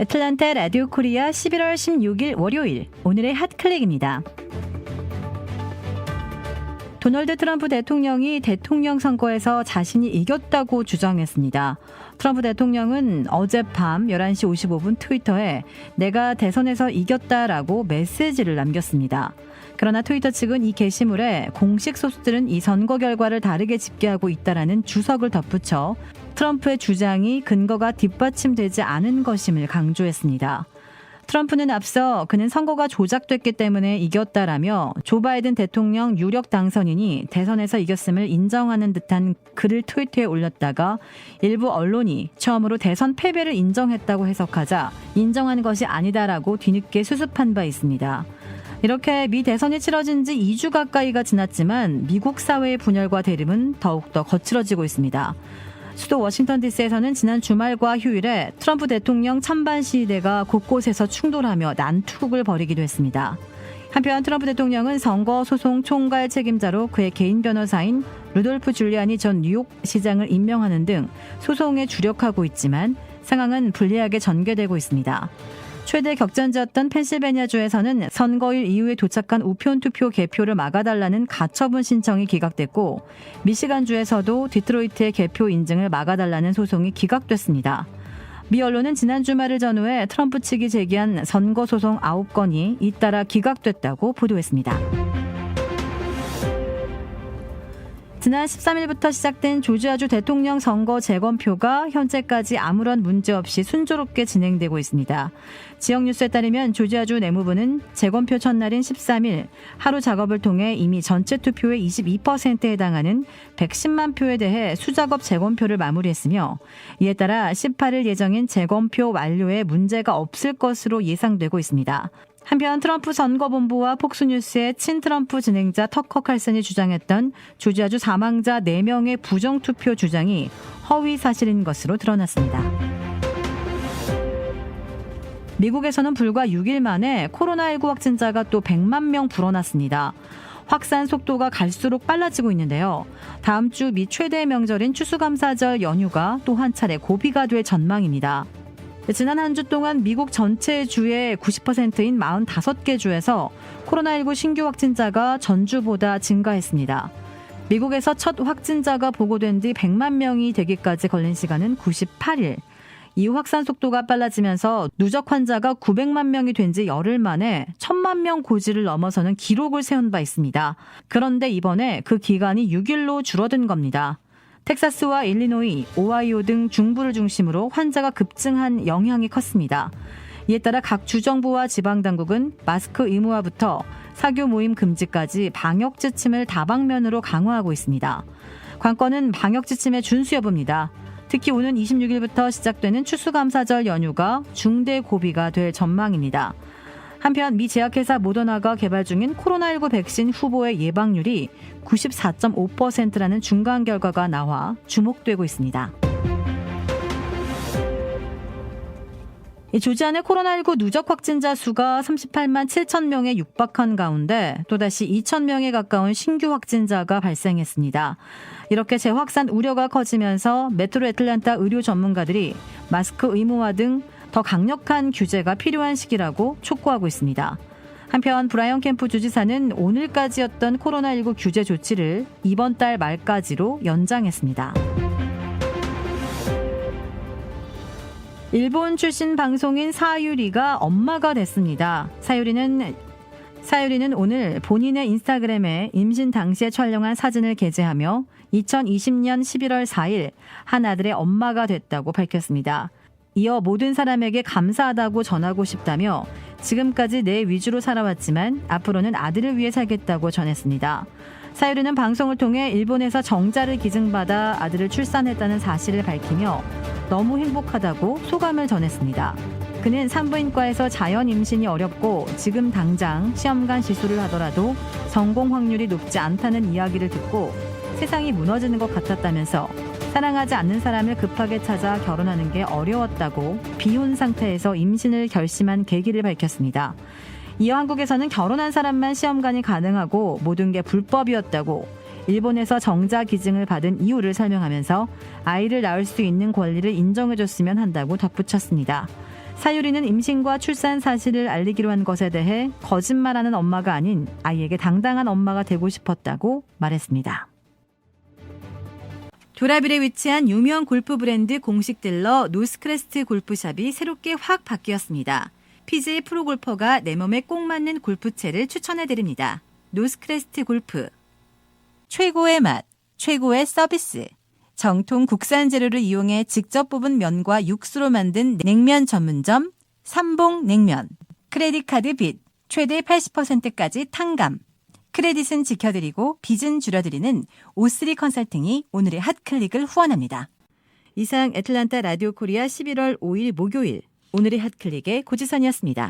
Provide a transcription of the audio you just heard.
애틀랜타 라디오 코리아 11월 16일 월요일 오늘의 핫클릭입니다. 도널드 트럼프 대통령이 대통령 선거에서 자신이 이겼다고 주장했습니다. 트럼프 대통령은 어젯밤 11시 55분 트위터에 내가 대선에서 이겼다라고 메시지를 남겼습니다. 그러나 트위터 측은 이 게시물에 공식 소스들은 이 선거 결과를 다르게 집계하고 있다라는 주석을 덧붙여 트럼프의 주장이 근거가 뒷받침되지 않은 것임을 강조했습니다. 트럼프는 앞서 그는 선거가 조작됐기 때문에 이겼다라며 조 바이든 대통령 유력 당선인이 대선에서 이겼음을 인정하는 듯한 글을 트위터에 올렸다가 일부 언론이 처음으로 대선 패배를 인정했다고 해석하자 인정한 것이 아니다라고 뒤늦게 수습한 바 있습니다. 이렇게 미 대선이 치러진 지 2주 가까이가 지났지만 미국 사회의 분열과 대립은 더욱더 거칠어지고 있습니다. 수도 워싱턴 DC에서는 지난 주말과 휴일에 트럼프 대통령 찬반 시위대가 곳곳에서 충돌하며 난투극을 벌이기도 했습니다. 한편 트럼프 대통령은 선거 소송 총괄 책임자로 그의 개인 변호사인 루돌프 줄리아니 전 뉴욕 시장을 임명하는 등 소송에 주력하고 있지만 상황은 불리하게 전개되고 있습니다. 최대 격전지였던 펜실베니아주에서는 선거일 이후에 도착한 우편 투표 개표를 막아달라는 가처분 신청이 기각됐고 미시간주에서도 디트로이트의 개표 인증을 막아달라는 소송이 기각됐습니다. 미 언론은 지난 주말을 전후해 트럼프 측이 제기한 선거 소송 9건이 잇따라 기각됐다고 보도했습니다. 지난 13일부터 시작된 조지아주 대통령 선거 재검표가 현재까지 아무런 문제 없이 순조롭게 진행되고 있습니다. 지역 뉴스에 따르면 조지아주 내무부는 재검표 첫날인 13일 하루 작업을 통해 이미 전체 투표의 22%에 해당하는 110만 표에 대해 수작업 재검표를 마무리했으며 이에 따라 18일 예정인 재검표 완료에 문제가 없을 것으로 예상되고 있습니다. 한편 트럼프 선거본부와 폭스뉴스의 친트럼프 진행자 터커 칼슨이 주장했던 조지아주 사망자 4명의 부정투표 주장이 허위 사실인 것으로 드러났습니다. 미국에서는 불과 6일 만에 코로나19 확진자가 또 100만 명 불어났습니다. 확산 속도가 갈수록 빨라지고 있는데요. 다음 주 미 최대 명절인 추수감사절 연휴가 또 한 차례 고비가 될 전망입니다. 지난 한 주 동안 미국 전체 주의 90%인 45개 주에서 코로나19 신규 확진자가 전주보다 증가했습니다. 미국에서 첫 확진자가 보고된 뒤 100만 명이 되기까지 걸린 시간은 98일. 이후 확산 속도가 빨라지면서 누적 환자가 900만 명이 된 지 열흘 만에 1000만 명 고지를 넘어서는 기록을 세운 바 있습니다. 그런데 이번에 그 기간이 6일로 줄어든 겁니다. 텍사스와 일리노이, 오하이오 등 중부를 중심으로 환자가 급증한 영향이 컸습니다. 이에 따라 각 주정부와 지방당국은 마스크 의무화부터 사교 모임 금지까지 방역 지침을 다방면으로 강화하고 있습니다. 관건은 방역 지침의 준수 여부입니다. 특히 오는 26일부터 시작되는 추수감사절 연휴가 중대 고비가 될 전망입니다. 한편 미 제약회사 모더나가 개발 중인 코로나19 백신 후보의 예방률이 94.5%라는 중간 결과가 나와 주목되고 있습니다. 조지아의 코로나19 누적 확진자 수가 38만 7천 명에 육박한 가운데 또다시 2천 명에 가까운 신규 확진자가 발생했습니다. 이렇게 재확산 우려가 커지면서 메트로 애틀랜타 의료 전문가들이 마스크 의무화 등 더 강력한 규제가 필요한 시기라고 촉구하고 있습니다. 한편 브라이언 캠프 주지사는 오늘까지였던 코로나19 규제 조치를 이번 달 말까지로 연장했습니다. 일본 출신 방송인 사유리가 엄마가 됐습니다. 사유리는 오늘 본인의 인스타그램에 임신 당시에 촬영한 사진을 게재하며 2020년 11월 4일 한 아들의 엄마가 됐다고 밝혔습니다. 이어 모든 사람에게 감사하다고 전하고 싶다며 지금까지 내 위주로 살아왔지만 앞으로는 아들을 위해 살겠다고 전했습니다. 사유리는 방송을 통해 일본에서 정자를 기증받아 아들을 출산했다는 사실을 밝히며 너무 행복하다고 소감을 전했습니다. 그는 산부인과에서 자연 임신이 어렵고 지금 당장 시험관 시술을 하더라도 성공 확률이 높지 않다는 이야기를 듣고 세상이 무너지는 것 같았다면서 사랑하지 않는 사람을 급하게 찾아 결혼하는 게 어려웠다고 비혼 상태에서 임신을 결심한 계기를 밝혔습니다. 이어 한국에서는 결혼한 사람만 시험관이 가능하고 모든 게 불법이었다고 일본에서 정자 기증을 받은 이유를 설명하면서 아이를 낳을 수 있는 권리를 인정해줬으면 한다고 덧붙였습니다. 사유리는 임신과 출산 사실을 알리기로 한 것에 대해 거짓말하는 엄마가 아닌 아이에게 당당한 엄마가 되고 싶었다고 말했습니다. 도라빌에 위치한 유명 골프 브랜드 공식 딜러 노스크레스트 골프샵이 새롭게 확 바뀌었습니다. PGA 프로골퍼가 내 몸에 꼭 맞는 골프채를 추천해드립니다. 노스크레스트 골프. 최고의 맛, 최고의 서비스. 정통 국산 재료를 이용해 직접 뽑은 면과 육수로 만든 냉면 전문점 삼봉냉면. 크레딧 카드 빚 최대 80%까지 탕감. 크레딧은 지켜드리고 빚은 줄여드리는 O3 컨설팅이 오늘의 핫클릭을 후원합니다. 이상 애틀란타 라디오 코리아 11월 5일 목요일 오늘의 핫클릭의 고지선이었습니다.